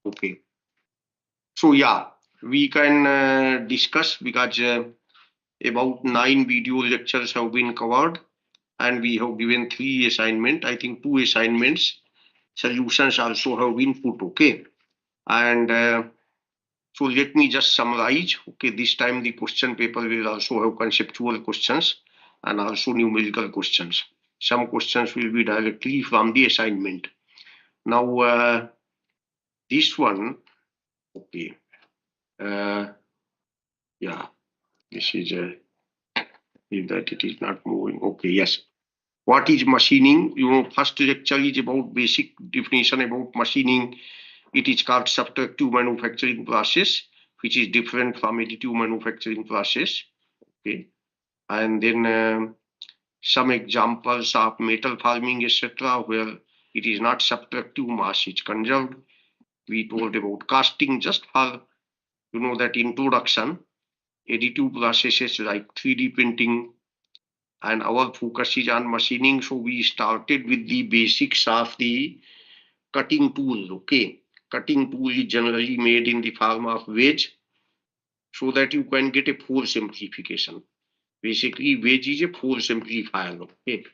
Okay. So yeah, we can discuss because about 9 video lectures have been covered and we have given 3 assignments. I think 2 assignments. Solutions also have been put. Okay. And so let me just summarize. Okay, this time the question paper will also have conceptual questions and also numerical questions. Some questions will be directly from the assignment. Now, this one, okay, yeah, this is that it is not moving. Okay, yes. What is machining? First lecture is about basic definition about machining. It is called subtractive manufacturing process, which is different from additive manufacturing process. Okay, and then some examples of metal forming, etc., where it is not subtractive, mass is conserved. We told about casting just for that introduction. Additive processes like 3D printing, and our focus is on machining. So we started with the basics of the cutting tool. Okay, cutting tool is generally made in the form of wedge so that you can get a force amplification. Basically, wedge is a force amplifier. Okay,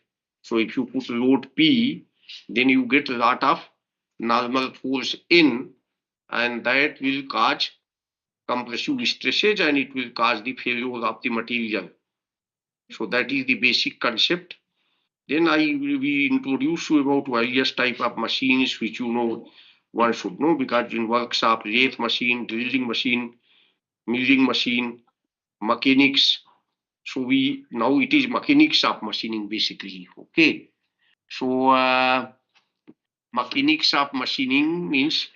so if you put load P, then you get a lot of normal force in, and that will cause compressive stresses and it will cause the failure of the material. So that is the basic concept. Then we introduce you about various type of machines which one should know, because in workshop, lathe machine, drilling machine, milling machine, mechanics. So now it is mechanics of machining basically. Okay. So mechanics of machining means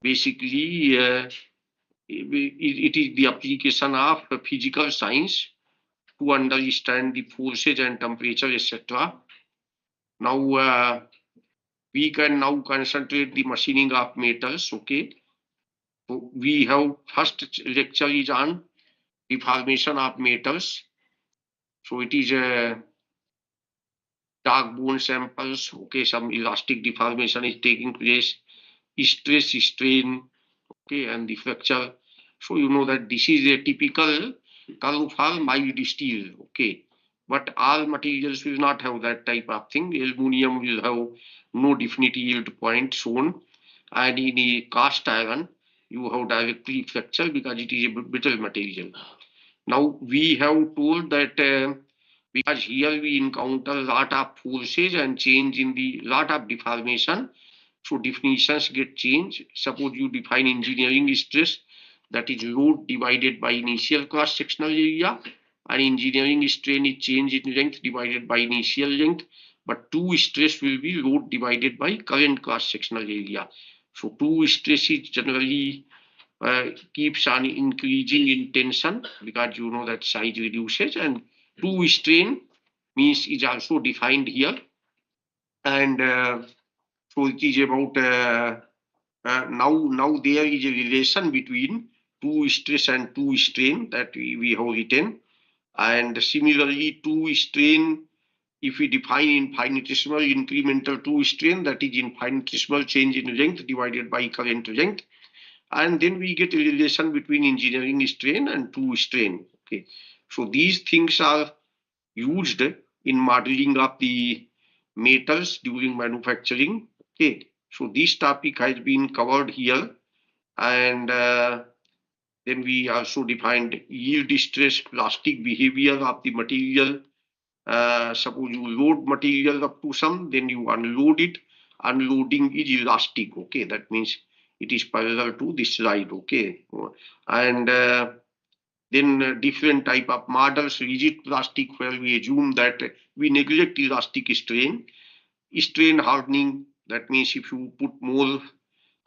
basically it is the application of physical science to understand the forces and temperature, etc. Now we can now concentrate the machining of metals. Okay, so we have first lecture is on deformation of metals. So it is dark bone samples. Okay, some elastic deformation is taking place, stress, strain, okay, and the fracture. So you know that this is a typical curve for mild steel. Okay, but all materials will not have that type of thing. Aluminium will have no definite yield point shown, and in a cast iron you have directly fracture because it is a brittle material. Now we have told that because here we encounter a lot of forces and change in the lot of deformation, so definitions get changed. Suppose you define engineering stress, that is load divided by initial cross sectional area, and engineering strain is change in length divided by initial length, but 2 stress will be load divided by current cross sectional area. So 2 stress is generally keeps on increasing in tension because you know that size reduces, and 2 strain means is also defined here. And so it is about now there is a relation between 2 stress and 2 strain that we have written, and similarly 2 strain, if we define infinitesimal incremental 2 strain, that is infinitesimal change in length divided by current length, and then we get a relation between engineering strain and 2 strain. Okay, so these things are used in modeling of the metals during manufacturing. Okay, so this topic has been covered here, and then we also defined yield stress, plastic behavior of the material. Suppose you load material up to some, then you unload it. Unloading is elastic. Okay, that means it is parallel to this slide. Okay, and then different type of models, rigid plastic, where we assume that we neglect elastic strain. Strain hardening, that means if you put more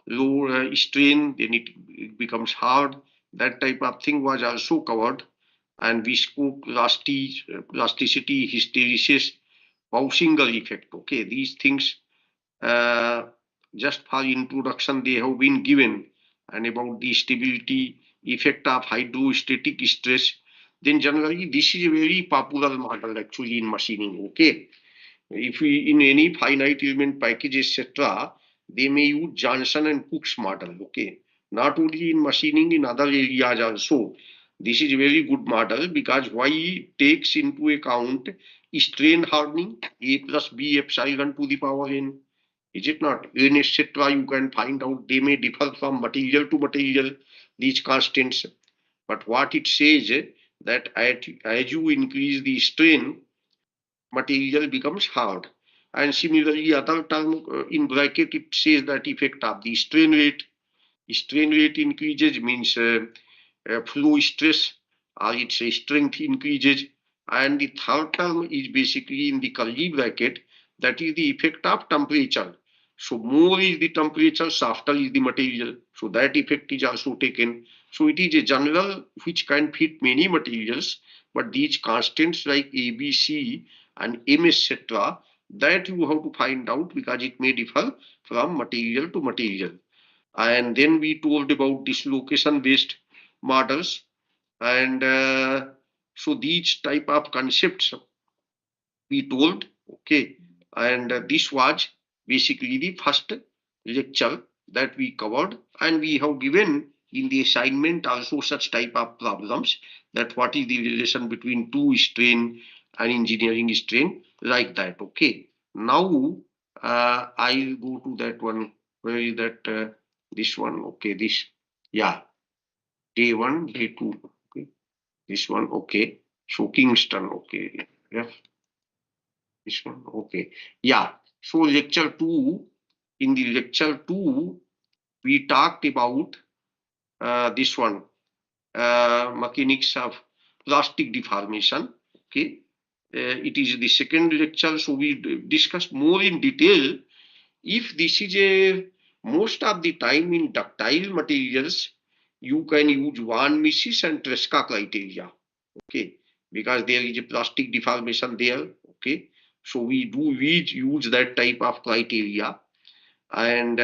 low strain, then it becomes hard. That type of thing was also covered. And viscoelasticity, hysteresis, Pausinger effect. Okay, these things just for introduction they have been given, and about the stability effect of hydrostatic stress. Then generally this is a very popular model actually in machining. Okay, if we in any finite element package, etc., they may use Johnson and Cook's model. Okay, not only in machining, in other areas also. This is a very good model because why it takes into account strain hardening, A plus B epsilon to the power n. Is it not? N etc. You can find out they may differ from material to material, these constants. But what it says that as you increase the strain, material becomes hard. And similarly, other term in bracket, it says that effect of the strain rate. Strain rate increases means flow stress or its strength increases. And the third term is basically in the curly bracket, that is the effect of temperature. So more is the temperature, softer is the material. So that effect is also taken. So it is a general which can fit many materials, but these constants like A, B, C and M, etc., that you have to find out because it may differ from material to material. And then we told about dislocation based models, and so these type of concepts we told. Okay, and this was basically the first lecture that we covered, and we have given in the assignment also such type of problems, that what is the relation between two strain and engineering strain, like that. Okay, now I'll go to that one. Where is that? This one. Okay, this. Yeah, day one, day two. Okay, this one. Okay, so Kingston. Okay, yeah, this one. Okay, yeah. So lecture two. In the lecture two, we talked about this one, mechanics of plastic deformation. Okay, it is the second lecture, so we discussed more in detail. If this is a most of the time in ductile materials, you can use Van Mises and Tresca criteria. Okay, because there is a plastic deformation there. Okay, so we use that type of criteria, and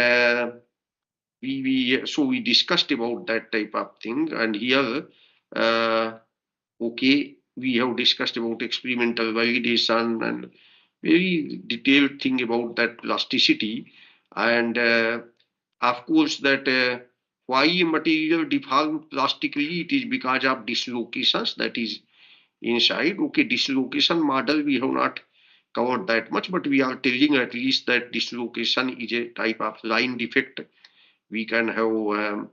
we discussed about that type of thing. And here, okay, we have discussed about experimental validation and very detailed thing about that plasticity. And of course that why material deform plastically, it is because of dislocations that is inside. Okay, dislocation model we have not covered that much, but we are telling at least that dislocation is a type of line defect. We can have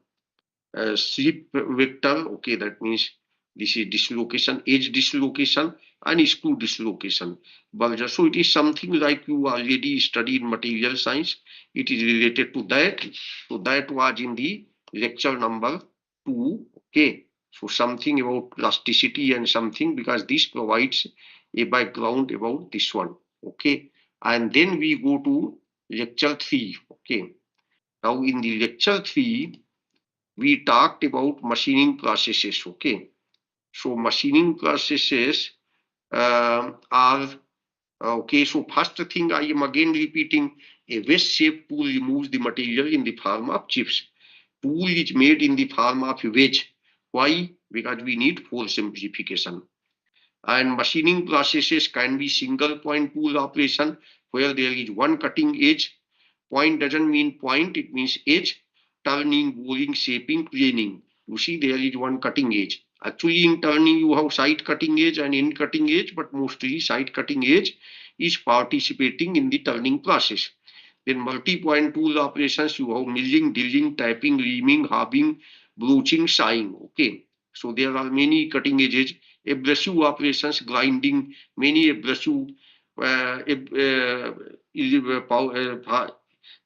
slip vector. Okay, that means this is dislocation, edge dislocation and screw dislocation. Bulge. So it is something like you already studied material science. It is related to that. So that was in the lecture number 2. Okay. So something about plasticity and something, because this provides a background about this one. Okay. And then we go to lecture 3. Okay. Now in the lecture 3, we talked about machining processes. Okay, so machining processes are okay. So first thing, I am again repeating, a wedge shape tool removes the material in the form of chips. Tool is made in the form of a wedge. Why? Because we need force amplification. And machining processes can be single point tool operation, where there is one cutting edge. Point doesn't mean point, it means edge. Turning, boring, shaping, planing. You see, there is one cutting edge. Actually, in turning, you have side cutting edge and end cutting edge, but mostly side cutting edge is participating in the turning process. Then multi-point tool operations, you have milling, drilling, tapping, reaming, hobbing, broaching, sawing. Okay, so there are many cutting edges. Abrasive operations, grinding, many abrasive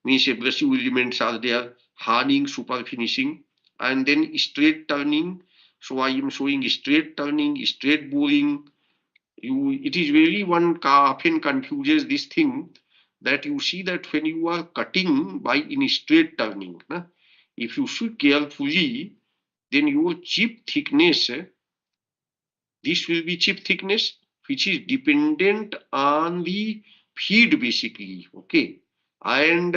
means abrasive elements are there, hardening, super finishing, and then straight turning. So I am showing straight turning, straight boring. It is very one often confuses this thing, that you see that when you are cutting by in straight turning, if you see carefully, then your chip thickness, this will be chip thickness, which is dependent on the feed basically. Okay, and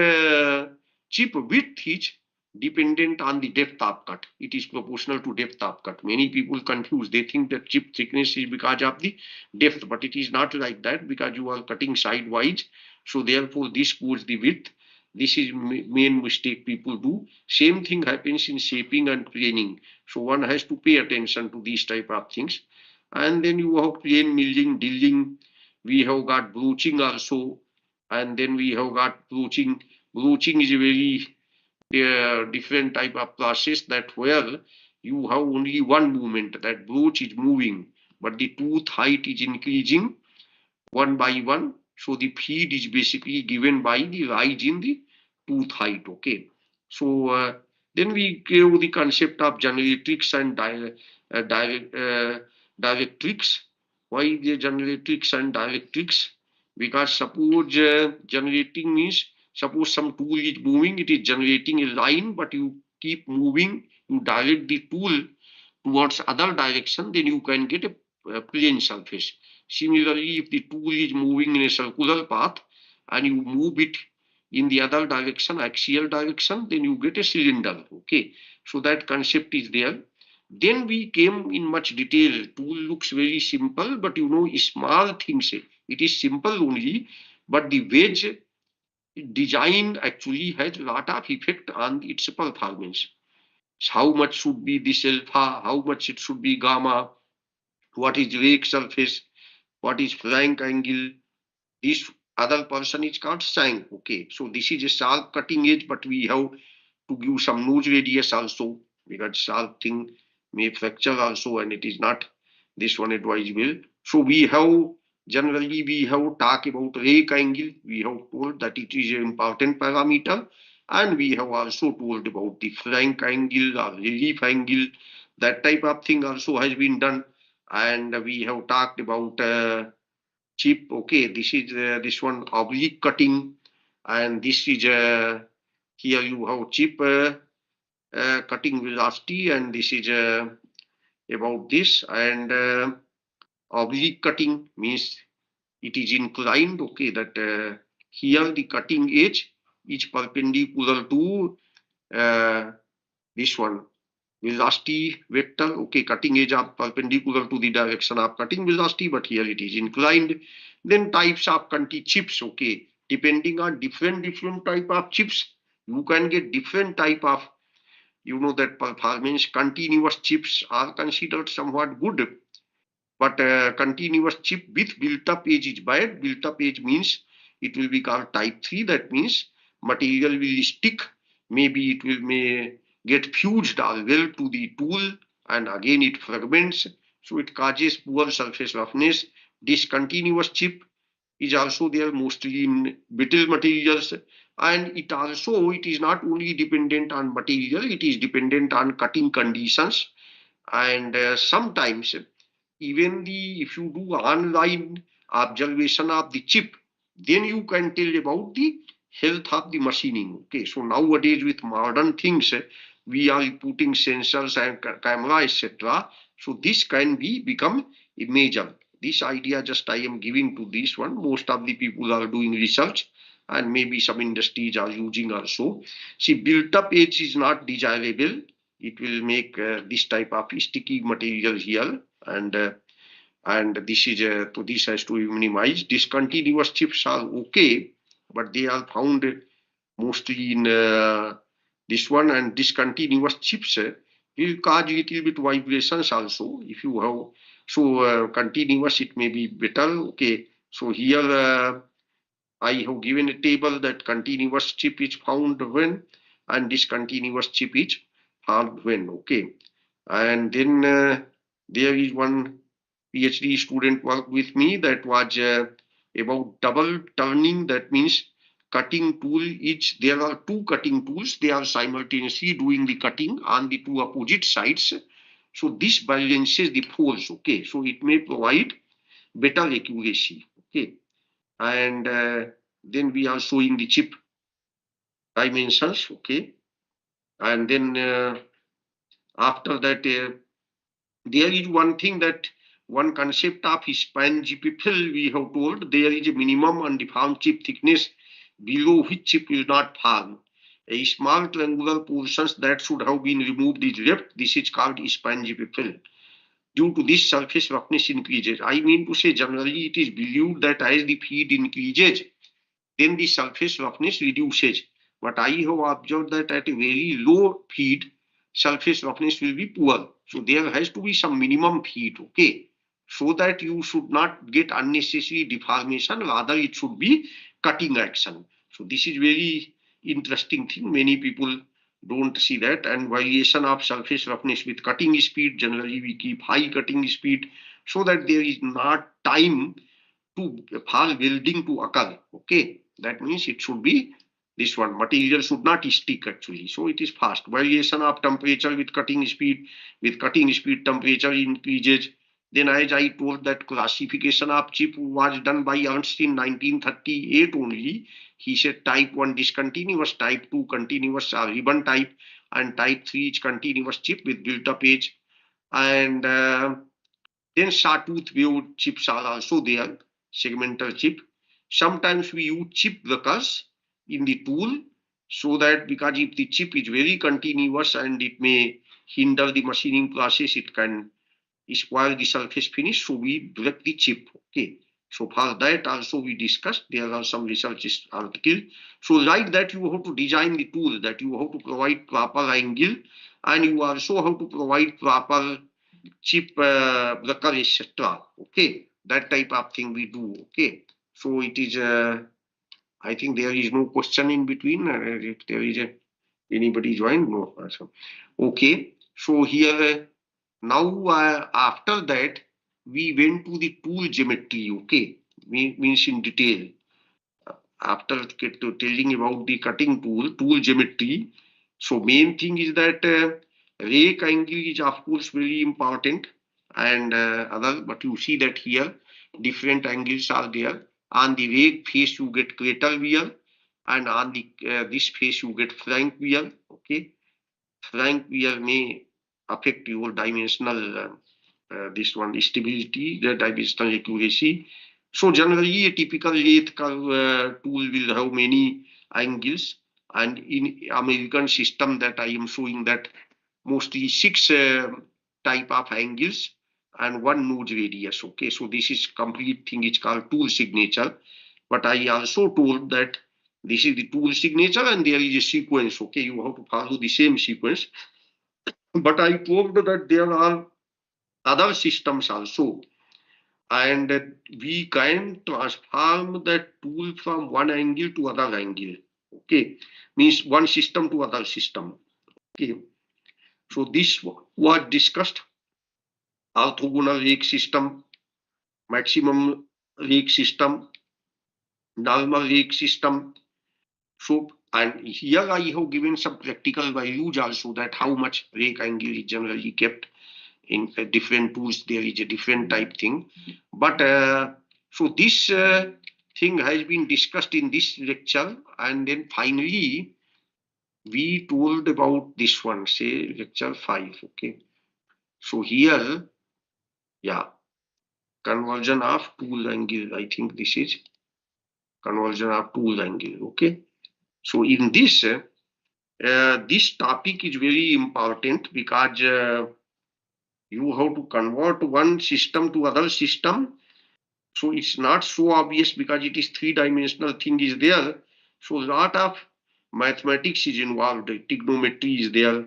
chip width is dependent on the depth of cut. It is proportional to depth of cut. Many people confuse, they think that chip thickness is because of the depth, but it is not like that, because you are cutting sidewise. So therefore this goes the width, This is main mistake people do. Same thing happens in shaping and planing. So one has to pay attention to these type of things. And then you have plane milling, drilling. We have got broaching also, and then we have got broaching. Broaching is a very different type of process that where you have only one movement, that broach is moving, but the tooth height is increasing one by one. So the feed is basically given by the rise in the tooth height. Okay. So then we give the concept of generatrix and directrix. Why the generatrix and directrix? Because suppose generating means, suppose some tool is moving, it is generating a line, but you keep moving, you direct the tool towards other direction, then you can get a plane surface. Similarly, if the tool is moving in a circular path and you move it in the other direction, axial direction, then you get a cylinder. Okay, so that concept is there. Then we came in much detail. Tool looks very simple, but you know, small things. It is simple only, but the wedge design actually has a lot of effect on its performance. How much should be this alpha, how much it should be gamma, what is rake surface, what is flank angle. This other person is called shank. Okay, so this is a sharp cutting edge, but we have to give some nose radius also, because sharp thing may fracture also, and it is not this one advisable. So we have, generally we have talked about rake angle. We have told that it is an important parameter, and we have also told about the flank angle or relief angle. That type of thing also has been done, and we have talked about chip. Okay, this is this one oblique cutting, and this is here you have chip cutting velocity, and this is about this. And oblique cutting means it is inclined. Okay, that here the cutting edge is perpendicular to this one velocity vector. Okay, cutting edge are perpendicular to the direction of cutting velocity, but here it is inclined. Then types of conti chips. Okay, depending on different type of chips, you can get different type of, you know, that performance. Continuous chips are considered somewhat good, but continuous chip with built-up edge is bad. Built-up edge means it will be called type 3. That means material will stick. Maybe it will may get fused as well to the tool, and again it fragments. So it causes poor surface roughness. Discontinuous chip is also there mostly in brittle materials, and it is not only dependent on material, it is dependent on cutting conditions. And sometimes even the, if you do online observation of the chip, then you can tell about the health of the machining. Okay, so nowadays with modern things, we are putting sensors and camera, etc. So this can be become a major. This idea just I am giving to this one. Most of the people are doing research, and maybe some industries are using also. See, built up edge is not desirable. It will make this type of sticky material here, and this is so this has to be minimized. Discontinuous chips are okay, but they are found mostly in this one, and discontinuous chips will cause little bit vibrations also. If you have so continuous, it may be better. Okay, so here I have given a table that continuous chip is found when, and discontinuous chip is found when. Okay, and then there is one PhD student worked with me that was about double turning. That means cutting tool each, there are two cutting tools, they are simultaneously doing the cutting on the two opposite sides. So this balances the force. Okay, so it may provide better accuracy. Okay, and then we are showing the chip dimensions. Okay, and then after that there is one thing, that one concept of span GPFL we have told. There is a minimum undeformed chip thickness below which chip will not form. A small triangular portions that should have been removed is left. This is called span GPFL. Due to this, surface roughness increases. I mean to say, generally it is believed that as the feed increases, then the surface roughness reduces. But I have observed that at a very low feed, surface roughness will be poor. So there has to be some minimum feed, okay? So that you should not get unnecessary deformation, rather it should be cutting action. So this is very interesting thing. Many people don't see that. And variation of surface roughness with cutting speed, generally we keep high cutting speed so that there is not time to for welding to occur. Okay, that means it should be this one. Material should not stick actually, so it is fast. Variation of temperature with cutting speed. With cutting speed, temperature increases. Then, as I told, that classification of chip was done by Ernst in 1938 only. He said type 1 discontinuous, type 2 continuous ribbon type, and type 3 is continuous chip with built-up age. And then sawtooth wave chips are also there, segmental chip. Sometimes we use chip blockers in the tool so that because if the chip is very continuous and it may hinder the machining process, it can spoil the surface finish. So we block the chip. Okay. So for that also we discussed. There are some research articles. So like that you have to design the tool, that you have to provide proper angle, and you also have to provide proper chip blocker, etc. Okay, that type of thing we do. Okay, so it is. I think there is no question in between. If there is anybody joined, no. So, okay, so here now after that we went to the tool geometry. Okay, means in detail. After telling about the cutting tool geometry. So main thing is that rake angle is of course very important, and other, but you see that here different angles are there. On the rake face you get crater wear, and on the this face you get flank wear. Okay, flank wear may affect your dimensional this one stability, the dimensional accuracy. So generally, a typical lathe curve tool will have many angles, and in American system that I am showing that mostly six type of angles and one node radius. Okay, so this is complete thing. It's called tool signature. But I also told that this is the tool signature and there is a sequence. Okay, you have to follow the same sequence. But I told that there are other systems also, and we can transform that tool from one angle to other angle. Okay, means one system to other system. Okay, so this was discussed: orthogonal rake system, maximum rake system, normal rake system. So, and here I have given some practical values also, that how much rake angle is generally kept in different tools. There is a different type thing, but so this thing has been discussed in this lecture, and then finally we told about this one, say lecture 5. Okay, so here, yeah, conversion of tool angle, I think this is conversion of tool angle. Okay, so in this this topic is very important because you have to convert one system to other system. So it's not so obvious because it is three-dimensional thing is there. So a lot of mathematics is involved. Trigonometry is there,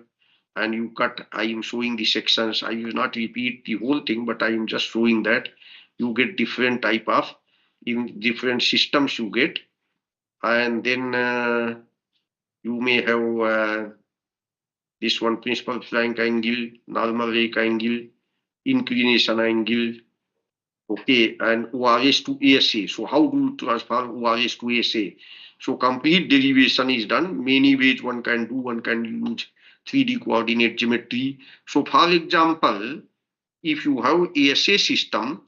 and you cut. I am showing the sections. I will not repeat the whole thing, but I am just showing that you get different type of, in different systems you get, and then you may have this one principal flank angle, normal rake angle, inclination angle. Okay, and ORS to ASA. So how do you transfer ORS to ASA? So complete derivation is done. Many ways one can do. One can use 3D coordinate geometry. So for example, if you have ASA system,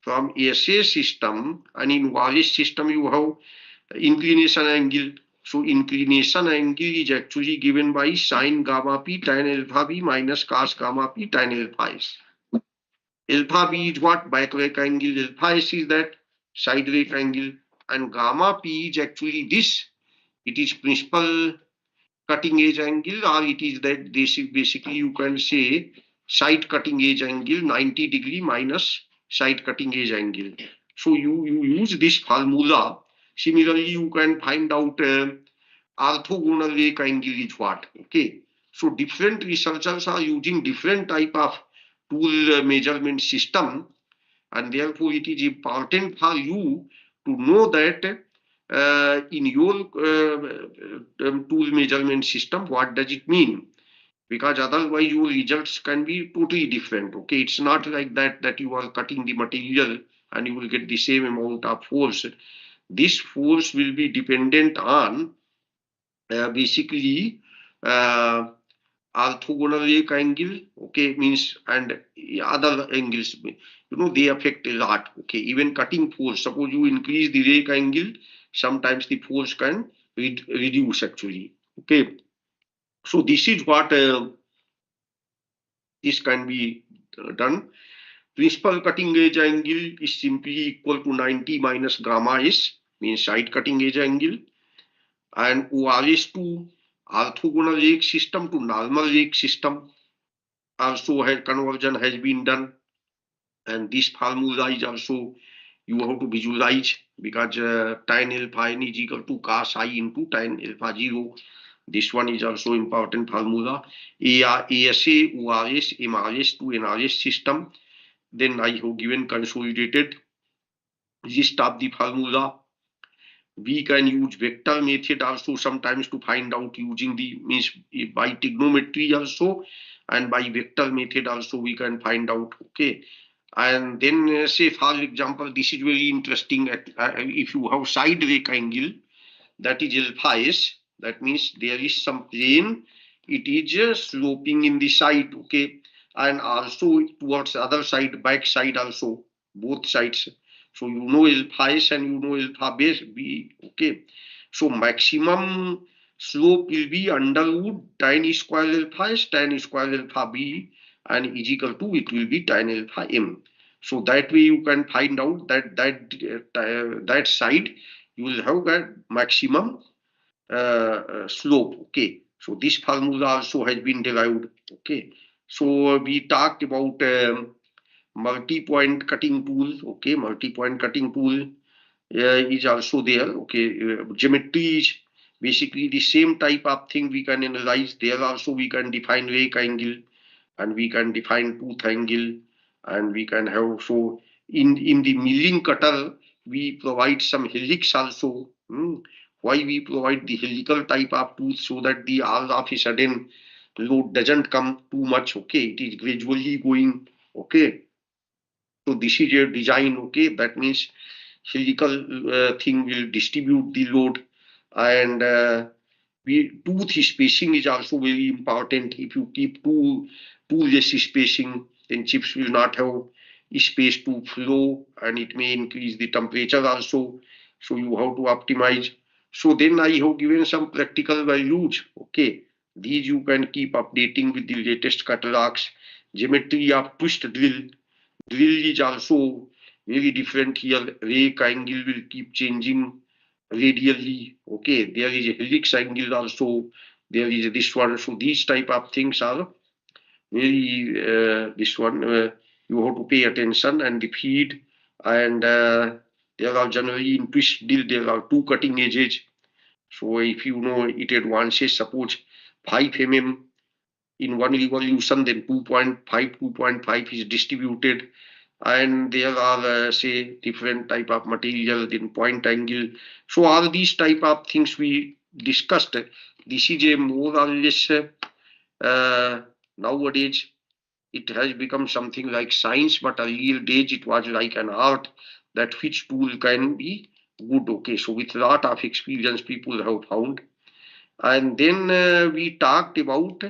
from ASA system and in ORS system you have inclination angle. So inclination angle is actually given by sine gamma p tan alpha b minus cos gamma p tan alpha s. Alpha b is what? Back rake angle. Alpha s is that side rake angle. And gamma p is actually this. It is principal cutting edge angle, or it is that basically you can say side cutting edge angle 90 degree minus side cutting edge angle. So you use this formula. Similarly, you can find out orthogonal rake angle is what? Okay. So different researchers are using different type of tool measurement system, and therefore it is important for you to know that in your tool measurement system, what does it mean? Because otherwise your results can be totally different. Okay, it's not like that you are cutting the material and you will get the same amount of force. This force will be dependent on basically orthogonal rake angle, okay, means, and other angles, they affect a lot. Okay, even cutting force, suppose you increase the rake angle, sometimes the force can reduce actually. Okay, so this is what this can be done. Principal cutting edge angle is simply equal to 90 minus gamma s, means side cutting edge angle, and ORS to orthogonal rake system to normal rake system also conversion has been done, and this formula is also you have to visualize, because tan alpha n is equal to cos I into tan alpha 0. This one is also important formula. ASA, ORS, MRS to NRS system. Then I have given consolidated list of the formula. We can use vector method also sometimes to find out, using the means by trigonometry also, and by vector method also we can find out. Okay, and then say for example, this is very interesting. If you have side rake angle, that is alpha s, that means there is some plane, it is sloping in the side. Okay, and also towards the other side, back side also, both sides. So you know alpha s and you know alpha base b. Okay, so maximum slope will be under root tan square alpha s tan square alpha b, and is equal to, it will be tan alpha m. So that way you can find out that side you will have a maximum slope. Okay, so this formula also has been derived. Okay, so we talked about multi-point cutting tool. Okay, multi-point cutting tool is also there. Okay, geometry is basically the same type of thing we can analyze. There also we can define rake angle, and we can define tooth angle, and we can have, so in the milling cutter we provide some helix also. Why we provide the helical type of tooth? So that the all of a sudden load doesn't come too much. Okay, it is gradually going. Okay, so this is a design. Okay, that means helical thing will distribute the load, and tooth spacing is also very important. If you keep too less spacing, then chips will not have space to flow, and it may increase the temperature also. So you have to optimize. So then I have given some practical values. Okay, these you can keep updating with the latest catalogs. Geometry of twist drill. Drill is also very different here. Rake angle will keep changing radially. Okay, there is a helix angle also. There is this one. So these type of things are very this one you have to pay attention, and the feed, and there are generally in twist drill there are two cutting edges. So if you know it advances, suppose 5 mm in one revolution, then 2.5 is distributed, and there are say different type of material, then point angle. So all these type of things we discussed. This is a more or less nowadays it has become something like science, but earlier days it was like an art, that which tool can be good. Okay, so with a lot of experience people have found. And then we talked about,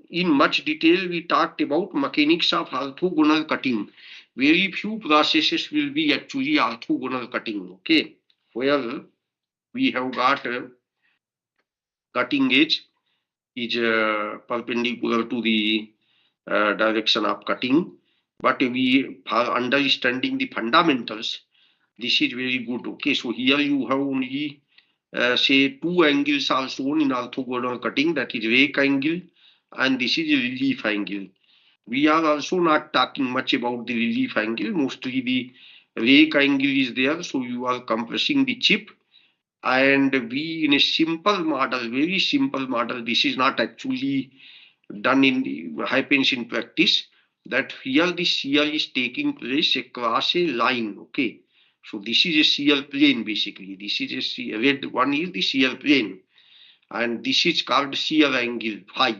in much detail, we talked about mechanics of orthogonal cutting. Very few processes will be actually orthogonal cutting. Okay, where we have got cutting edge is perpendicular to the direction of cutting, but we are understanding the fundamentals. This is very good. Okay, so here you have only say two angles are shown in orthogonal cutting, that is rake angle and this is relief angle. We are also not talking much about the relief angle. Mostly the rake angle is there, so you are compressing the chip, and we in a simple model, very simple model, this is not actually done in the happens in practice, that here the shear is taking place across a line. Okay, so this is a shear plane basically. This is a shear, red one is the shear plane, and this is called shear angle phi.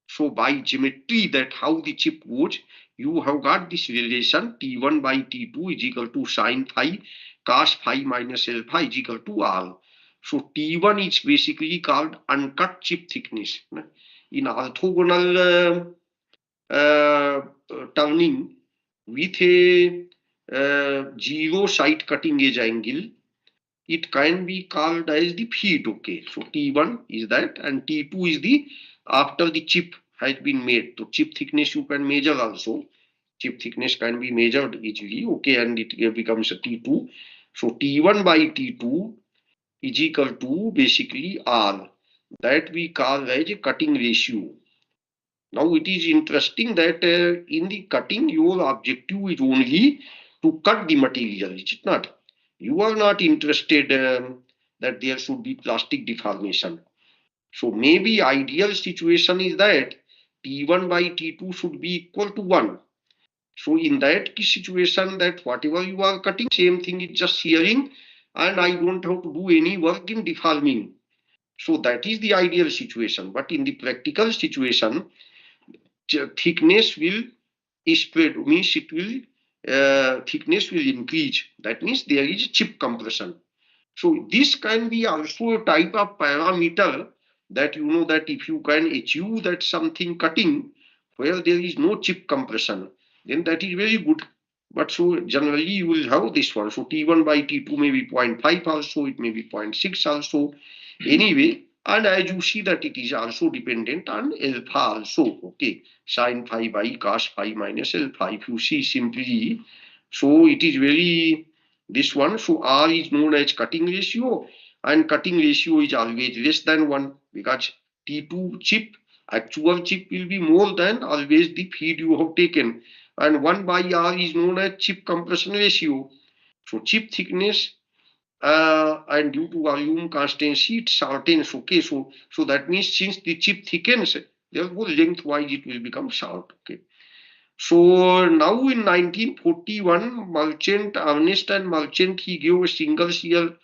So by geometry, that how the chip goes, you have got this relation T1 by T2 is equal to sine phi cos phi minus L phi is equal to R. So T1 is basically called uncut chip thickness. In orthogonal turning with a zero side cutting edge angle, it can be called as the feed. Okay, so T1 is that, and T2 is the after the chip has been made. So chip thickness you can measure also. Chip thickness can be measured easily. Okay, and it becomes a T2. So T1 by T2 is equal to basically R. That we call as a cutting ratio. Now it is interesting that in the cutting, your objective is only to cut the material, is it not? You are not interested that there should be plastic deformation. So maybe ideal situation is that T1 by T2 should be equal to 1. So in that situation, that whatever you are cutting, same thing is just shearing, and I don't have to do any work in deforming. So that is the ideal situation. But in the practical situation, thickness will spread, means it will thickness will increase. That means there is chip compression. So this can be also a type of parameter that you know that if you can achieve that something cutting where there is no chip compression, then that is very good. But so generally you will have this one. So T1 by T2 may be 0.5 also, it may be 0.6 also. Anyway, and as you see that it is also dependent on alpha also. Okay, sine phi by cos phi minus alpha. If you see simply, so it is very this one. So R is known as cutting ratio, and cutting ratio is always less than 1 because T2 chip, actual chip will be more than always the feed you have taken, and 1 by R is known as chip compression ratio. So chip thickness and due to volume constancy it shortens. Okay, so that means since the chip thickens, therefore lengthwise it will become short. Okay, so now in 1941, Merchant, Ernest and Merchant, he gave a single shear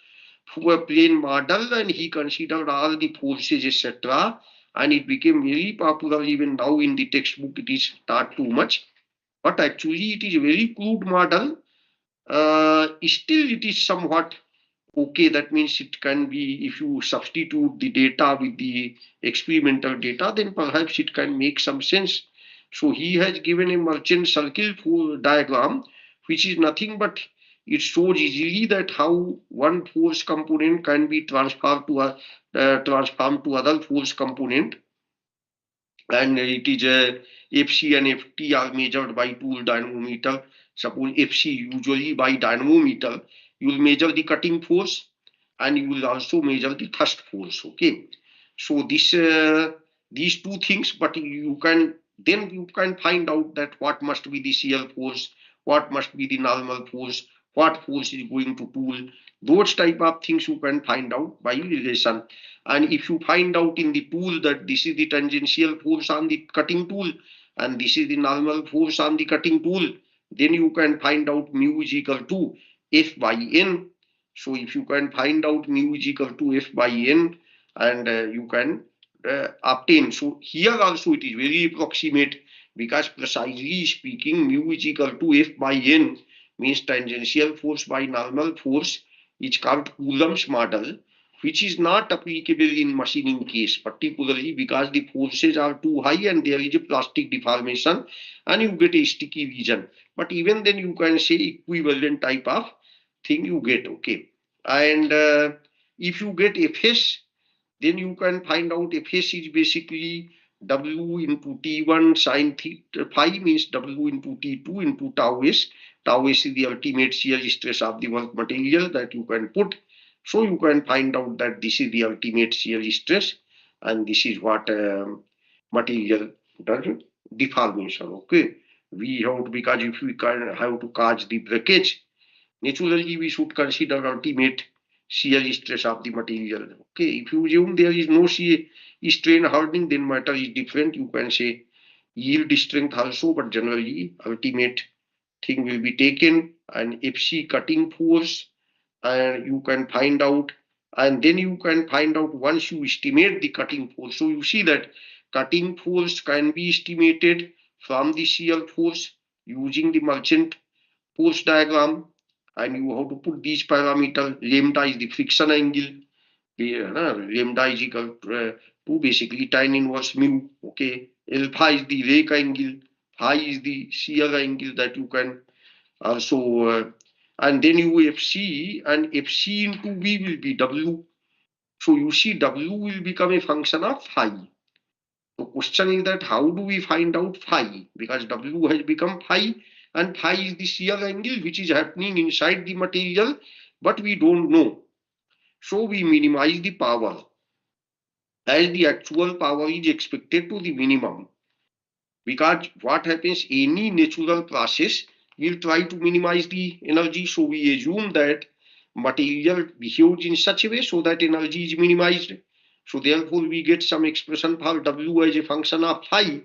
plane model and he considered all the forces, etc. And it became very popular. Even now in the textbook, it is not too much. But actually, it is a very crude model. Still, it is somewhat okay. That means it can be, if you substitute the data with the experimental data, then perhaps it can make some sense. So he has given a merchant circle for diagram, which is nothing but it shows easily that how one force component can be transformed to other force component, and it is a FC and FT are measured by tool dynamometer. Suppose FC usually by dynamometer, you will measure the cutting force and you will also measure the thrust force. Okay, so this these two things, but you can then you can find out that what must be the shear force, what must be the normal force, what force is going to tool. Those type of things you can find out by relation. And if you find out in the tool that this is the tangential force on the cutting tool and this is the normal force on the cutting tool, then you can find out mu is equal to F by N. So if you can find out mu is equal to F by N, and you can obtain. So here also it is very approximate because precisely speaking mu is equal to F by N means tangential force by normal force is called Coulomb's model, which is not applicable in machining case, particularly because the forces are too high and there is a plastic deformation and you get a sticky region. But even then you can say equivalent type of thing you get. Okay, and if you get Fs, then you can find out Fs is basically W into T1 sine theta phi means W into T2 into tau s. Tau s is the ultimate shear stress of the work material that you can put. So you can find out that this is the ultimate shear stress and this is what material does deformation. Okay, we have to, because if we can have to catch the breakage, naturally we should consider ultimate shear stress of the material. Okay, if you assume there is no shear strain hardening, then matter is different. You can say yield strength also, but generally ultimate thing will be taken and FC cutting force, and you can find out, and then you can find out once you estimate the cutting force. So you see that cutting force can be estimated from the shear force using the merchant force diagram, and you have to put these parameters. Lambda is the friction angle, lambda is equal to basically tan inverse mu. Okay, alpha is the rake angle, phi is the shear angle that you can and then you FC, and FC into V will be W. So you see W will become a function of phi. The question is that how do we find out phi? Because W has become phi, and phi is the shear angle which is happening inside the material, but we don't know. So we minimize the power as the actual power is expected to the minimum. Because what happens, any natural process will try to minimize the energy. So we assume that material behaves in such a way so that energy is minimized. So therefore we get some expression for W as a function of phi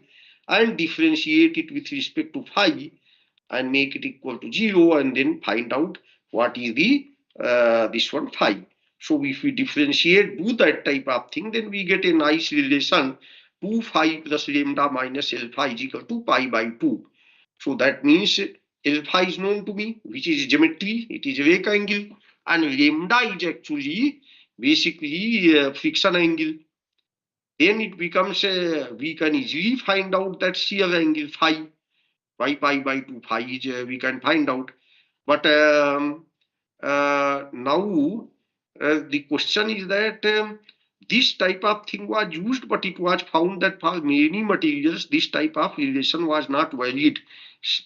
and differentiate it with respect to phi and make it equal to 0, and then find out what is the this one phi. So if we differentiate, do that type of thing, then we get a nice relation 2 phi plus lambda minus alpha is equal to pi by 2. So that means alpha is known to me, which is geometry, it is rake angle, and lambda is actually basically friction angle. Then it becomes, we can easily find out that shear angle phi pi by 2 phi is, we can find out. But now the question is that this type of thing was used, but it was found that for many materials this type of relation was not valid.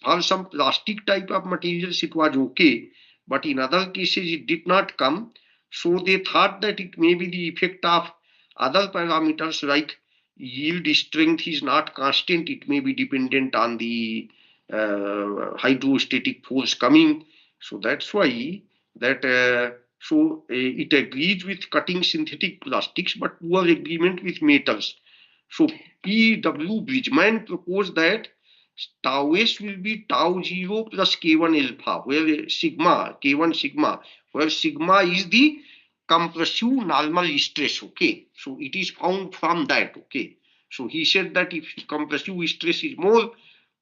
For some plastic type of materials it was okay, but in other cases it did not come. So they thought that it may be the effect of other parameters, like yield strength is not constant, it may be dependent on the hydrostatic force coming. So that's why that it agrees with cutting synthetic plastics, but poor agreement with metals. So P.W. Bridgman proposed that tau s will be tau 0 plus K1 alpha, where sigma, K1 sigma, where sigma is the compressive normal stress. Okay, so it is found from that. Okay, so he said that if compressive stress is more,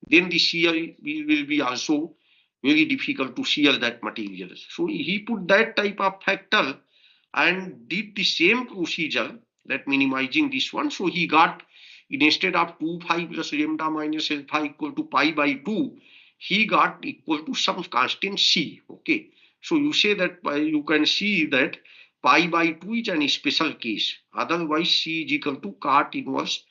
then the shear will be also very difficult to shear that material. So he put that type of factor and did the same procedure, that minimizing this one. So he got, instead of 2 phi plus lambda minus alpha equal to pi by 2, he got equal to some constant c. Okay, so you say that you can see that pi by 2 is an special case. Otherwise c is equal to cot inverse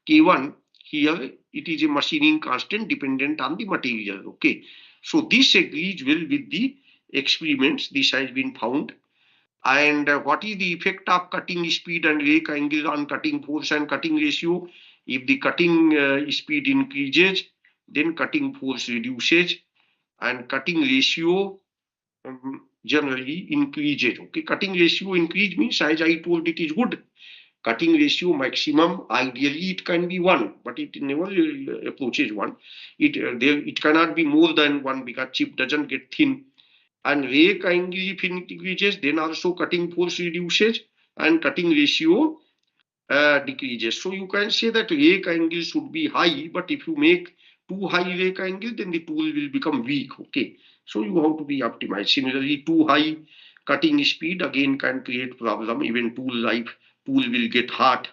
k1. Here it is a machining constant dependent on the material. Okay, so this agrees well with the experiments. This has been found. And what is the effect of cutting speed and rake angle on cutting force and cutting ratio? If the cutting speed increases, then cutting force reduces, and cutting ratio generally increases. Okay, cutting ratio increase means, as I told, it is good. Cutting ratio maximum, ideally it can be 1, but it never approaches 1. It cannot be more than 1 because chip doesn't get thin. And rake angle if it increases, then also cutting force reduces and cutting ratio decreases. So you can say that rake angle should be high, but if you make too high rake angle, then the tool will become weak. Okay, so you have to be optimized. Similarly, too high cutting speed again can create problem. Even tool will get hot.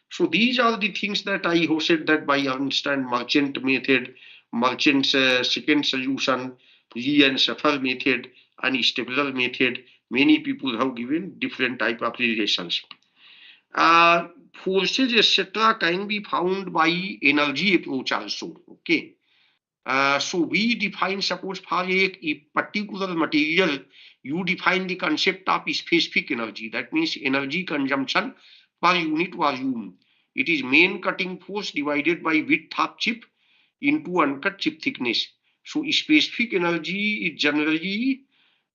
So these are the things that I have said, that by understand merchant method, merchant's second solution, Lee and Schafer method, and Stabler method, many people have given different type of relations. Forces etc. can be found by energy approach also. Okay, so we define, suppose for a particular material, you define the concept of specific energy. That means energy consumption per unit volume. It is main cutting force divided by width of chip into uncut chip thickness. So specific energy is generally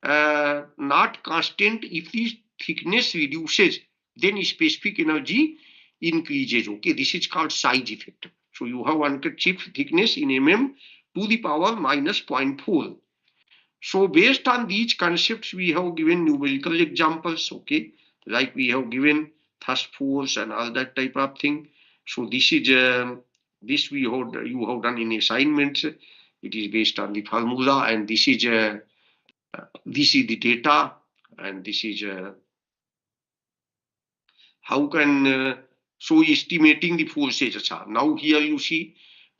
not constant if the thickness reduces, then specific energy increases. Okay, this is called size effect. So you have uncut chip thickness in mm to the power minus 0.4. So based on these concepts, we have given numerical examples, okay, like we have given thrust force and all that type of thing. So this is this we have you have done in assignments. It is based on the formula, and this is the data, and this is how can so estimating the forces. Now here you see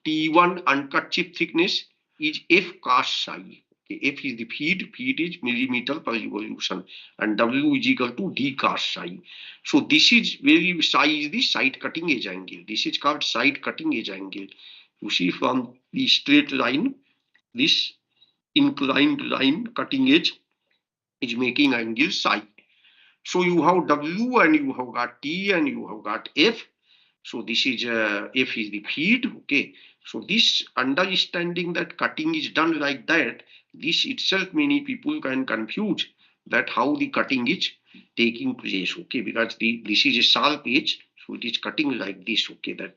T1 uncut chip thickness is F cos psi. Okay, F is the feed is millimeter per revolution, and W is equal to D cos psi. So this is very psi is the side cutting edge angle. This is called side cutting edge angle. You see from the straight line, this inclined line cutting edge is making angle psi. So you have W and you have got T and you have got F. So this is F is the feed. Okay. So this understanding that cutting is done like that, this itself many people can confuse that how the cutting is taking place. Okay, because this is a sharp edge, so it is cutting like this. Okay, that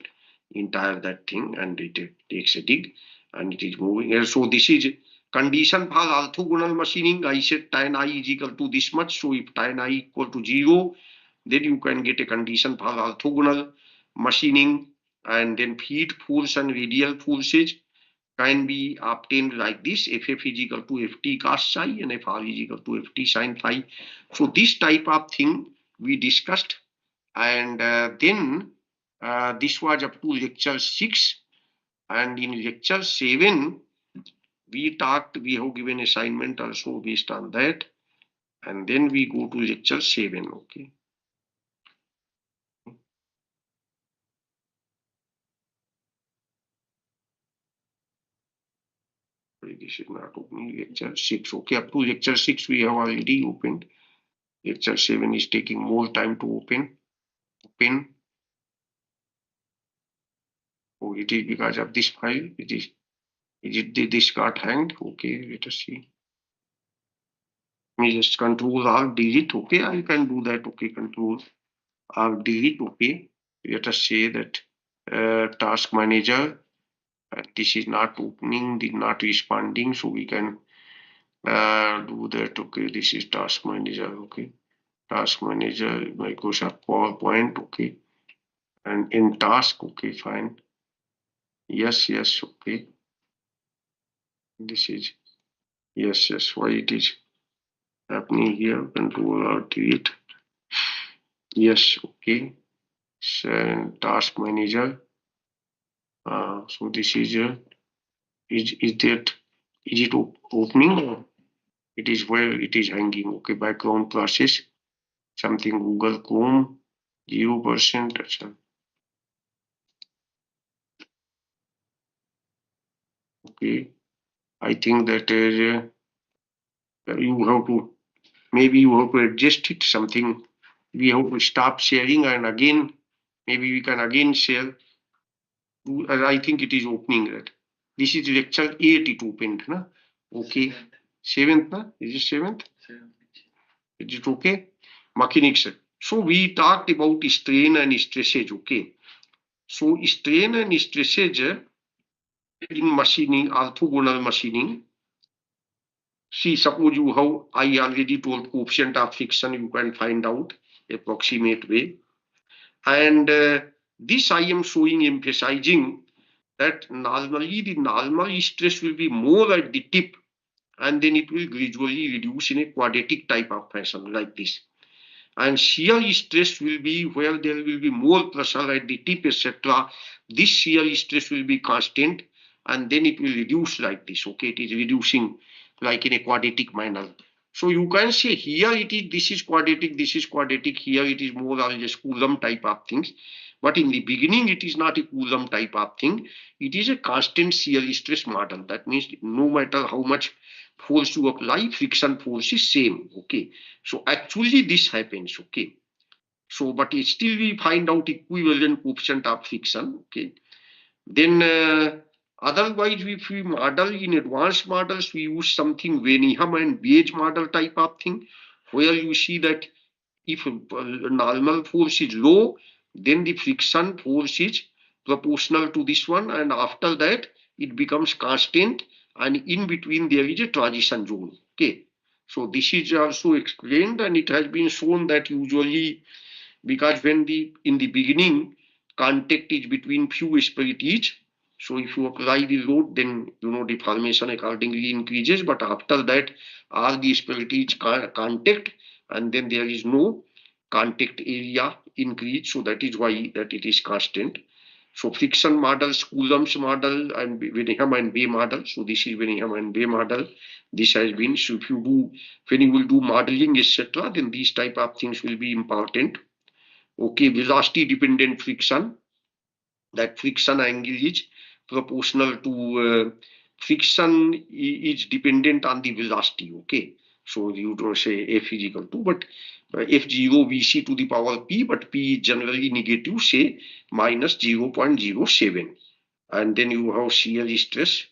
entire that thing, and it takes a dig and it is moving. So this is condition for orthogonal machining. I said tan I is equal to this much. So if tan I equal to 0, then you can get a condition for orthogonal machining, and then feed force and radial forces can be obtained like this. Ff is equal to ft cos psi and fr is equal to ft sin phi. So this type of thing we discussed, and then this was up to lecture 6, and in lecture 7 we have given assignment also based on that, and then we go to lecture 7. Okay. This is not opening lecture 6. Okay, up to lecture 6 we have already opened. Lecture 7 is taking more time to open. Oh, it is because of this file. This got hanged. Okay, let us see. Let me just control Alt delete. Okay, I can do that. Okay, control Alt delete. Okay, let us say that task manager. This is not opening, not responding, so we can do that. Okay, this is task manager. Okay, task manager, Microsoft PowerPoint. Okay, and in task. Okay, fine. Yes, okay. This is yes. Why it is happening here? Control Alt Delete. Yes, okay. So, task manager. So this is it opening, or it is where it is hanging? Okay, background process. Something Google Chrome 0%. Okay, I think that you have to maybe you have to adjust it. Something we have to stop sharing, and again maybe we can again share. I think it is opening that. This is lecture 8 it opened. Na? Okay. 7th, na? Is it 7th? Is it okay? Mechanics. So we talked about strain and stresses. Okay. So strain and stresses in machining, orthogonal machining. See, suppose you have, I already told coefficient of friction, you can find out approximate way. And this I am showing, emphasizing that normally the normal stress will be more at the tip, and then it will gradually reduce in a quadratic type of fashion like this. And shear stress will be where there will be more pressure at the tip, etc. This shear stress will be constant, and then it will reduce like this. Okay, it is reducing like in a quadratic manner. So you can say here it is, this is quadratic, here it is more or less Coulomb type of things. But in the beginning, it is not a Coulomb type of thing. It is a constant shear stress model. That means no matter how much force you apply, friction force is same. Okay. So actually this happens. Okay. So, but still we find out equivalent coefficient of friction. Okay. Then otherwise, if we model in advanced models, we use something Veneham and Beige model type of thing, where you see that if normal force is low, then the friction force is proportional to this one, and after that it becomes constant, and in between there is a transition zone. Okay, so this is also explained, and it has been shown that usually, because when the in the beginning contact is between few spirites, so if you apply the load, then the formation accordingly increases, but after that all the spirites contact, and then there is no contact area increase, so that is why that it is constant. So friction models, Coulomb's model, and Winningham and Bay model. So this is Winningham and Bay model. This has been, so if you do, when you will do modeling, etc., then these type of things will be important. Okay, velocity dependent friction, that friction angle is proportional to friction is dependent on the velocity. Okay, so you don't say F is equal to, but F0 Vc to the power P, but P is generally negative, say minus 0.07. And then you have shear stress,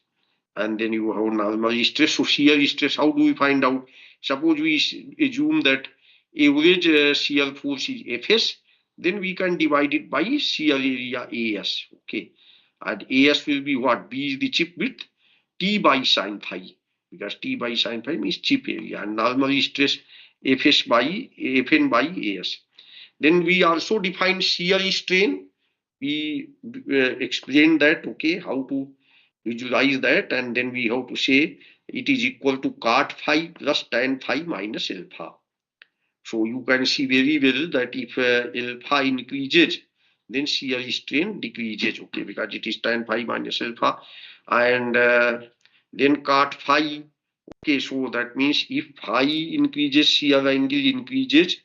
and then you have normal stress. So shear stress, how do we find out? Suppose we assume that average shear force is Fs, then we can divide it by shear area As. Okay, and As will be what? B is the chip width, T by sine phi, because T by sine phi means chip area, and normal stress Fs by Fn by As. Then we also define shear strain. We explain that, okay, how to visualize that, and then we have to say it is equal to cot phi plus tan phi minus alpha. So you can see very well that if alpha increases, then shear strain decreases, okay, because it is tan phi minus alpha, and then cot phi. Okay, so that means if phi increases, shear angle increases,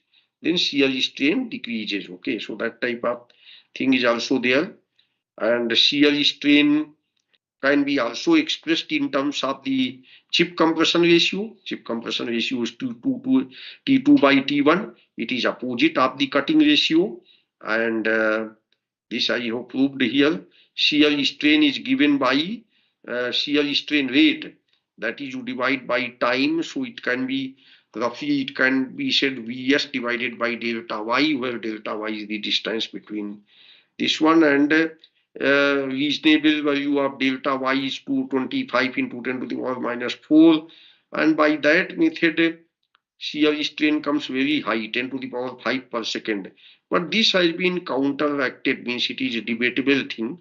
then shear strain decreases. Okay, so that type of thing is also there, and shear strain can be also expressed in terms of the chip compression ratio. Chip compression ratio is T2 by T1. It is opposite of the cutting ratio, and this I have proved here. Shear strain is given by shear strain rate. That is, you divide by time, so it can be roughly, it can be said Vs divided by delta y, where delta y is the distance between this one, and reasonable value of delta y is 225 into 10 to the power minus 4, and by that method shear strain comes very high, 10 to the power 5 per second. But this has been counteracted, means it is a debatable thing.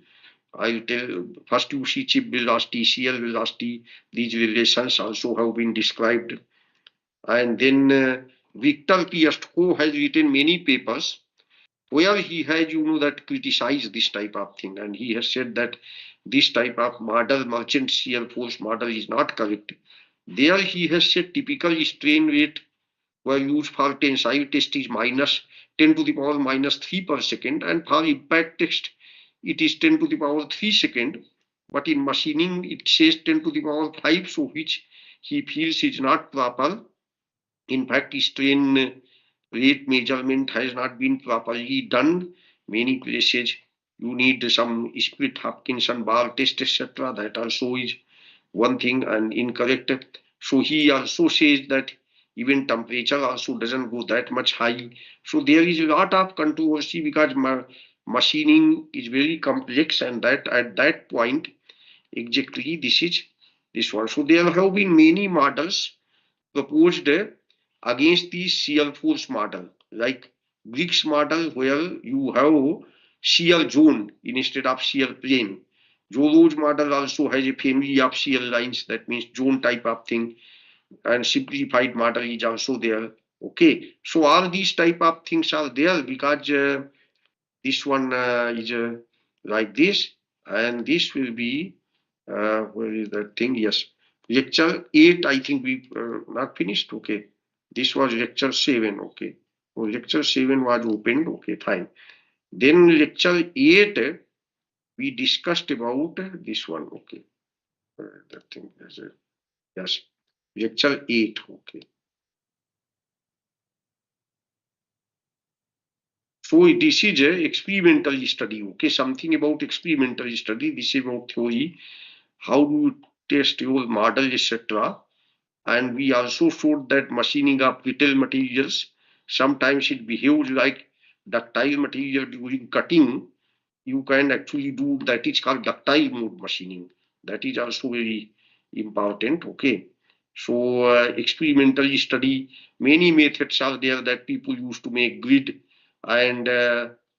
I'll tell, first you see chip velocity, shear velocity, these relations also have been described. And then Victor Piastko has written many papers where he has, that criticized this type of thing, and he has said that this type of model, merchant shear force model, is not correct. There he has said typical strain rate were used for tensile test is minus 10 to the power minus 3 per second, and for impact test it is 10 to the power 3 second, but in machining it says 10 to the power 5, so which he feels is not proper. In fact, strain rate measurement has not been properly done. Many places you need some split Hopkinson bar test, etc. That also is one thing and incorrect. So he also says that even temperature also doesn't go that much high. So there is a lot of controversy because machining is very complex, and that at that point exactly this is this one. So there have been many models proposed against the shear force model, like Greek's model, where you have shear zone instead of shear plane. Jolo's model also has a family of shear lines, that means zone type of thing, and simplified model is also there. Okay, so all these type of things are there because this one is like this, and this will be where is that thing? Yes, lecture 8. I think we not finished. Okay, this was lecture 7. Okay, so lecture 7 was opened. Okay, fine. Then lecture 8 we discussed about this one. Okay, that thing is yes, lecture 8. Okay. So this is a experimental study. Okay, something about experimental study. This is about theory. How do you test your model, etc. And we also showed that machining of brittle materials Sometimes it behaves like ductile material during cutting. You can actually do that is called ductile mode machining. That is also very important. Okay. So experimentally study many methods are there that people use to make grid, and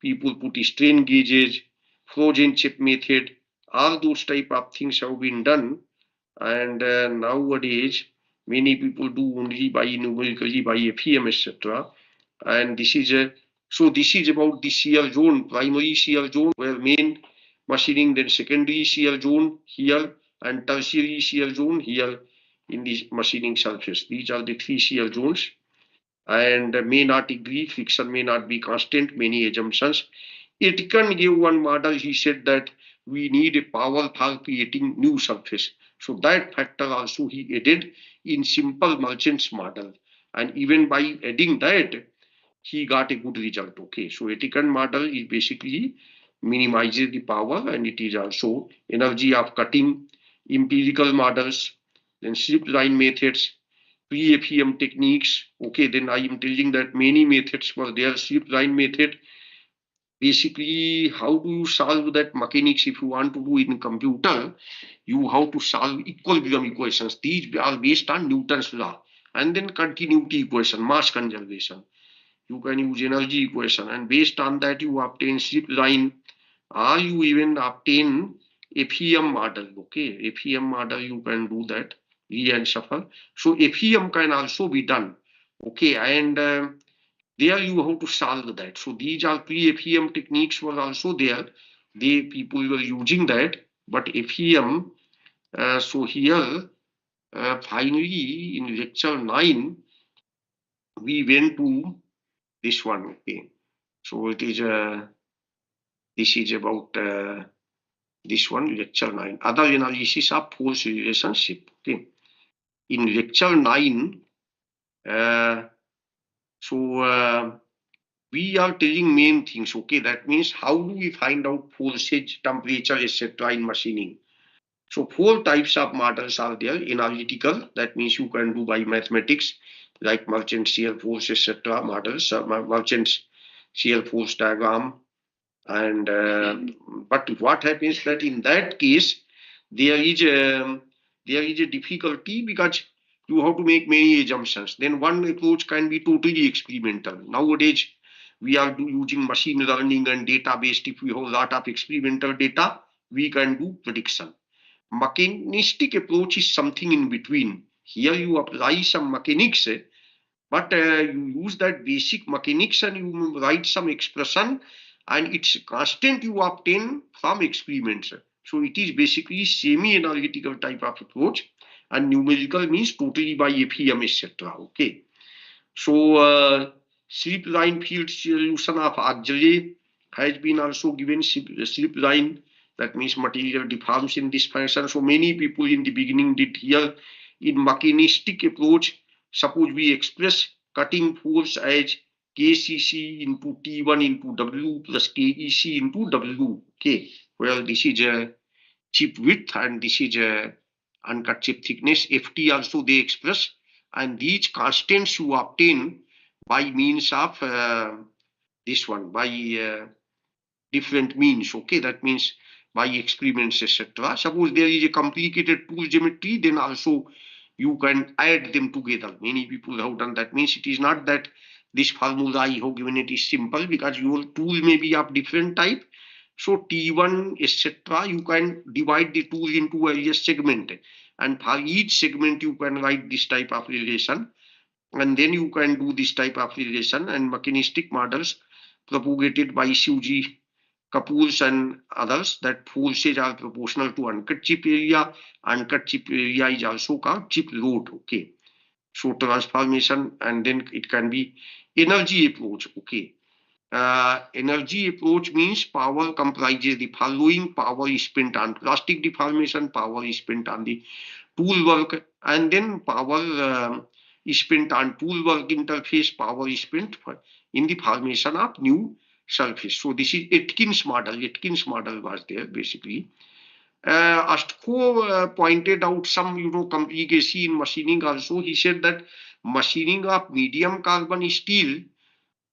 people put strain gauges, frozen chip method. All those type of things have been done, and nowadays many people do only by numerically by FEM etc. And this is about the shear zone, primary shear zone where main machining, then secondary shear zone here, and tertiary shear zone here in the machining surface. These are the three shear zones, and may not agree, friction may not be constant, many assumptions. It can give one model. He said that we need a power for creating new surface. So that factor also he added in simple merchants model. And even by adding that, he got a good result. Okay, so Etiquette model is basically minimizes the power, and it is also energy of cutting, empirical models, then slip line methods, pre-FEM techniques. Okay, then I am telling that many methods were there. Slip line method, basically how do you solve that mechanics if you want to do it in computer, you have to solve equilibrium equations. These are based on Newton's law, and then continuity equation, mass conservation. You can use energy equation, and based on that you obtain slip line, or you even obtain FEM model. Okay, FEM model you can do that, re and shuffle. So FEM can also be done. Okay, and there you have to solve that. So these are pre-FEM techniques were also there. They people were using that, but FEM. So here finally in lecture 9 we went to this one. Okay, so it is this is about this one, lecture 9, other analysis of force relationship. Okay, in lecture 9, uh, so we are telling main things. Okay, that means how do we find out forces, temperature, etc. in machining. So four types of models are there. Analytical, that means you can do by mathematics, like merchant shear force, etc. models, merchant shear force diagram. And but what happens that in that case there is a difficulty because you have to make many assumptions. Then one approach can be totally experimental. Nowadays we are using machine learning and database. If we have a lot of experimental data, we can do prediction. Mechanistic approach is something in between. Here you apply some mechanics, but you use that basic mechanics and you write some expression, and it's constant you obtain from experiments. So it is basically semi-analytical type of approach, and numerical means totally by FEM etc. Okay, so slip line field solution of auxiliary has been also given. Slip line, that means material deforms in this fashion. So many people in the beginning did here in mechanistic approach. Suppose we express cutting force as KCC into T1 into W plus KEC into W. Okay, well this is a chip width and this is a uncut chip thickness. FT also they express, and these constants you obtain by means of this one, by different means. Okay, that means by experiments etc. Suppose there is a complicated tool geometry, then also you can add them together. Many people have done that. Means it is not that this formula I have given it is simple, because your tool may be of different type. So T1 etc. you can divide the tool into various segment, and for each segment you can write this type of relation, and then you can do this type of relation. And mechanistic models propagated by Suji, Kapoor's and others, that forces are proportional to uncut chip area. Uncut chip area is also called chip load. Okay, so transformation, and then it can be energy approach. Okay, energy approach means power comprises the following: power is spent on plastic deformation, power is spent on the tool work, and then power is spent on tool work interface, power is spent in the formation of new surface. So this is Atkins model. Atkins model was there basically. Astko pointed out some complication in machining also. He said that machining of medium carbon steel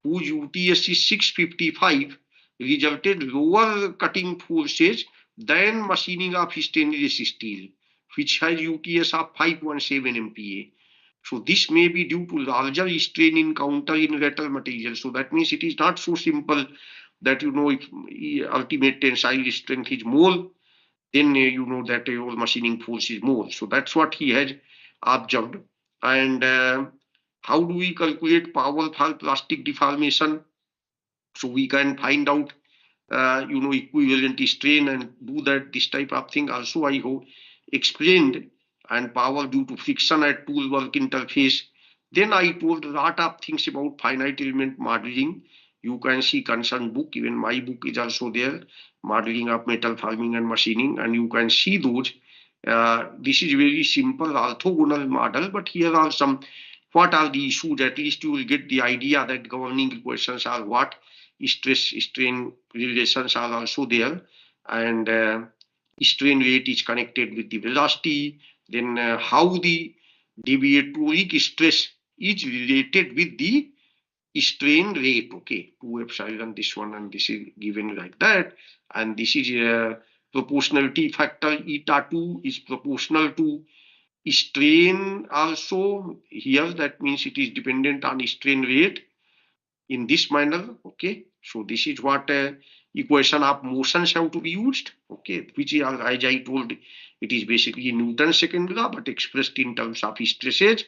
whose UTS is 655, resulted lower cutting forces than machining of stainless steel, which has UTS of 517 MPa. So this may be due to larger strain encounter in metal material. So that means it is not so simple that if ultimate tensile strength is more, then you know that your machining force is more. So that's what he has observed. And how do we calculate power for plastic deformation? So we can find out equivalent strain and do that this type of thing. Also, I have explained, and power due to friction at tool work interface. Then I told a lot of things about finite element modeling. You can see concern book, even my book is also there, modeling of metal forming and machining, and you can see those. This is very simple orthogonal model, but here are some, what are the issues. At least you will get the idea that governing equations are what, stress strain relations are also there, and strain rate is connected with the velocity. Then how the deviatoric stress is related with the strain rate. Okay, 2 epsilon this one, and this is given like that, and this is proportionality factor eta 2 is proportional to strain also here. That means it is dependent on strain rate in this manner. Okay, so this is what equation of motions have to be used. Okay, which is, as I told, it is basically Newton's second law but expressed in terms of stresses,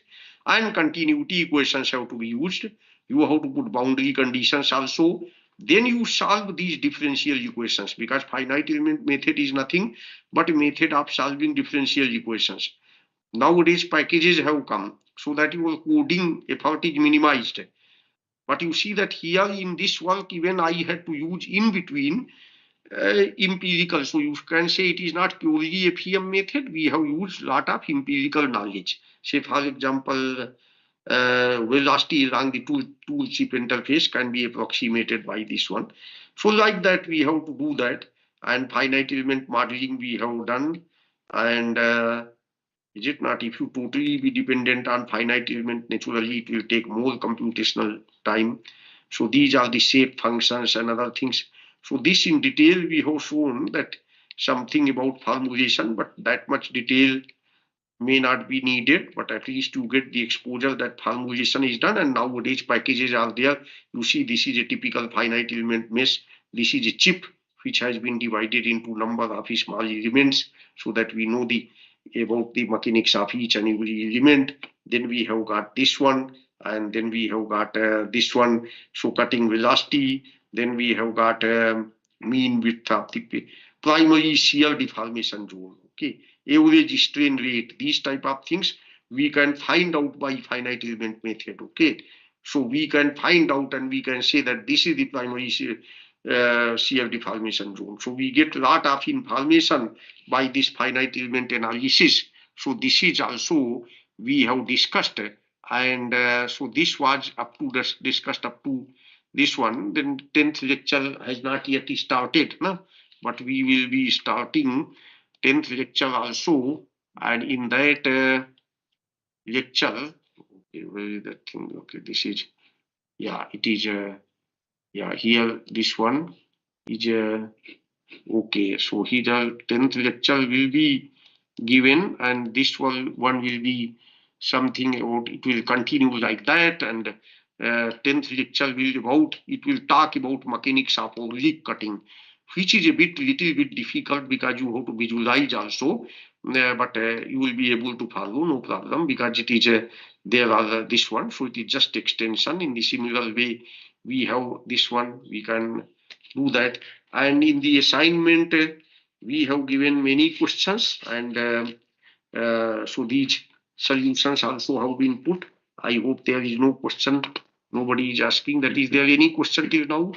and continuity equations have to be used. You have to put boundary conditions also, then you solve these differential equations, because finite element method is nothing but a method of solving differential equations. Nowadays packages have come so that your coding effort is minimized. But you see that here in this work, even I had to use in between empirical. So you can say it is not purely a PM method. We have used lot of empirical knowledge. Say, for example, velocity along the tool chip interface can be approximated by this one. So like that, we have to do that. And finite element modeling we have done. And is it not? If you totally be dependent on finite element, naturally it will take more computational time. So these are the shape functions and other things. So this in detail we have shown that something about formulation, but that much detail may not be needed, but at least you get the exposure that formulation is done, and nowadays packages are there. You see, this is a typical finite element mesh. This is a chip which has been divided into number of small elements so that we know the about the mechanics of each and every element. Then we have got this one, and then we have got this one, so cutting velocity. Then we have got mean width of the primary shear deformation zone. Okay, average strain rate, these type of things we can find out by finite element method. Okay, so we can find out and we can say that this is the primary shear deformation zone. So we get a lot of information by this finite element analysis. So this is also we have discussed, and so this was up to this discussed up to this one. Then 10th lecture has not yet started, no? But we will be starting 10th lecture also, and in that lecture, okay, where is that thing? Okay, this is, yeah, it is yeah, here this one is okay. So here the 10th lecture will be given, and this one will be something about, it will continue like that, and 10th lecture will about, it will talk about mechanics of oblique cutting, which is a little bit difficult because you have to visualize also, but you will be able to follow, no problem, because it is there are this one, so it is just extension. In the similar way we have this one, we can do that. And in the assignment we have given many questions, and so these solutions also have been put. I hope there is no question, nobody is asking that is there any question till now.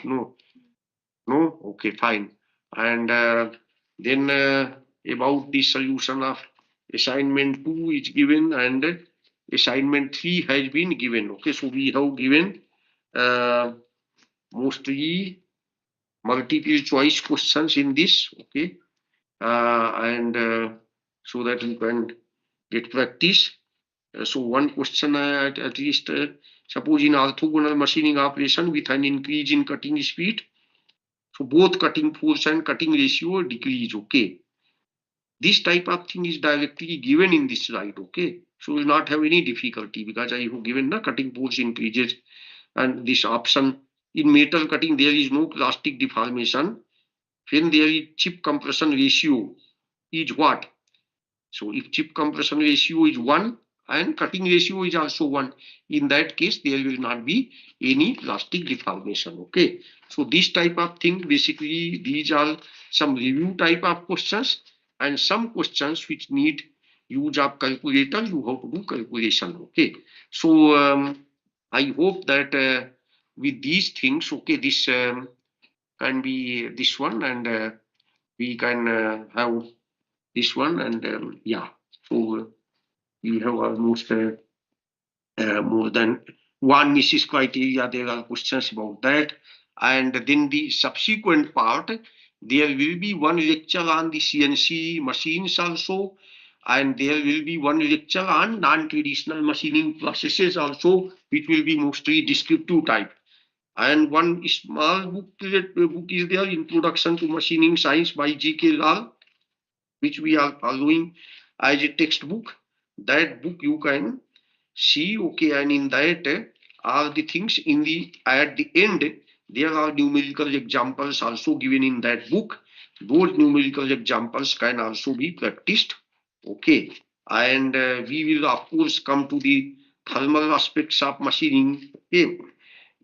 No, okay, fine. And then about the solution of assignment 2 is given, and assignment 3 has been given. Okay, so we have given mostly multiple choice questions in this. Okay, and so that you can get practice. So one question at least Suppose in orthogonal machining operation with an increase in cutting speed, so both cutting force and cutting ratio decrease. Okay, this type of thing is directly given in this slide. Okay, so will not have any difficulty because I have given the cutting force increases, and this option in metal cutting there is no plastic deformation when there is chip compression ratio is what? So if chip compression ratio is 1 and cutting ratio is also 1, in that case there will not be any plastic deformation. Okay, so this type of thing, basically these are some review type of questions, and some questions which need use of calculator, you have to do calculation. Okay, so I hope that with these things, okay, this can be this one, and we can have this one, and yeah, so we have almost more than one misses criteria. There are questions about that, and then the subsequent part, there will be one lecture on the CNC machines also, and there will be one lecture on non-traditional machining processes also, which will be mostly descriptive type. And one small book is there, Introduction to Machining Science by G.K. Lal, which we are following as a textbook. That book you can see. Okay, and in that are the things in the at the end there are numerical examples also given in that book. Those numerical examples can also be practiced. Okay, and we will of course come to the thermal aspects of machining. Okay,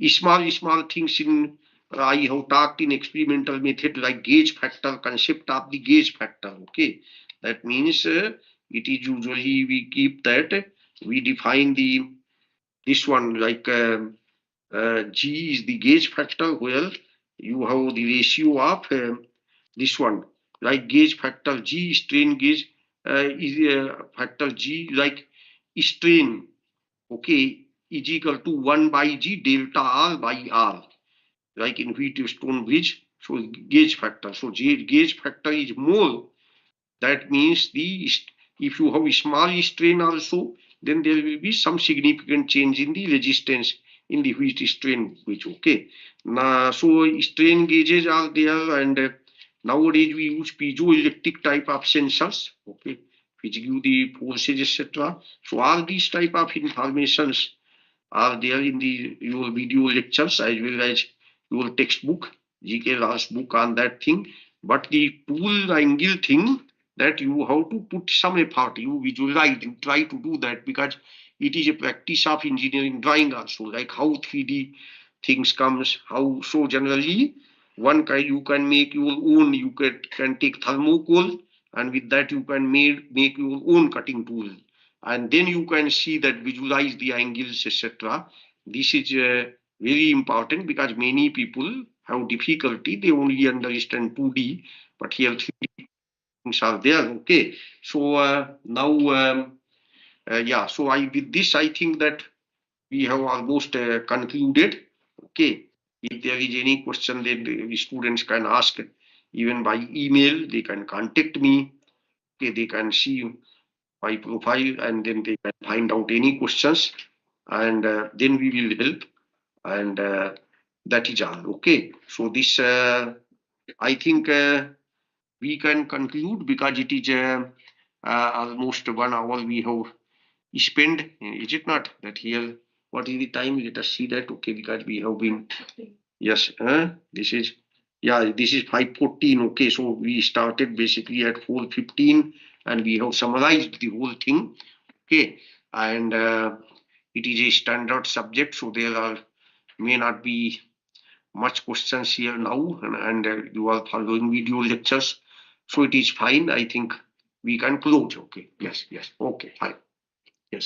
small things in I have talked in experimental method like gauge factor, concept of the gauge factor. Okay, that means it is usually we keep that we define the this one like G is the gauge factor where you have the ratio of this one like gauge factor G, strain gauge is factor G like strain. Okay, is equal to 1 by G delta R by R, like in Wheatstone bridge. So gauge factor. So gauge factor is more. That means the if you have a small strain also, then there will be some significant change in the resistance in the Wheatstone bridge. Okay. Now, so strain gauges are there, and nowadays we use piezoelectric type of sensors. Okay, which give the forces, etc. So all these type of informations are there in the your video lectures as well as your textbook, GK last book on that thing. But the tool angle thing, that you have to put some effort, you visualize, you try to do that, because it is a practice of engineering drawing also, like how 3D things comes, how. So generally one kind you can make your own, you can take thermocol, and with that you can make your own cutting tool, and then you can see that, visualize the angles, etc. This is very important because many people have difficulty, they only understand 2D, but here 3D things are there. Okay, so now yeah, so I with this I think that we have almost concluded. Okay, if there is any question, then the students can ask even by email, they can contact me. Okay, they can see my profile, and then they can find out any questions, and then we will help, and that is all. Okay, so this I think we can conclude because it is almost 1 hour we have spent, is it not? That here, what is the time? Let us see that. Okay, because we have been, yes, this is, yeah, this is 5:14. Okay, so we started basically at 4:15, and we have summarized the whole thing. Okay, and it is a standard subject, so there are may not be much questions here now, and you are following video lectures, so it is fine. I think we can close. Okay, yes, okay, fine.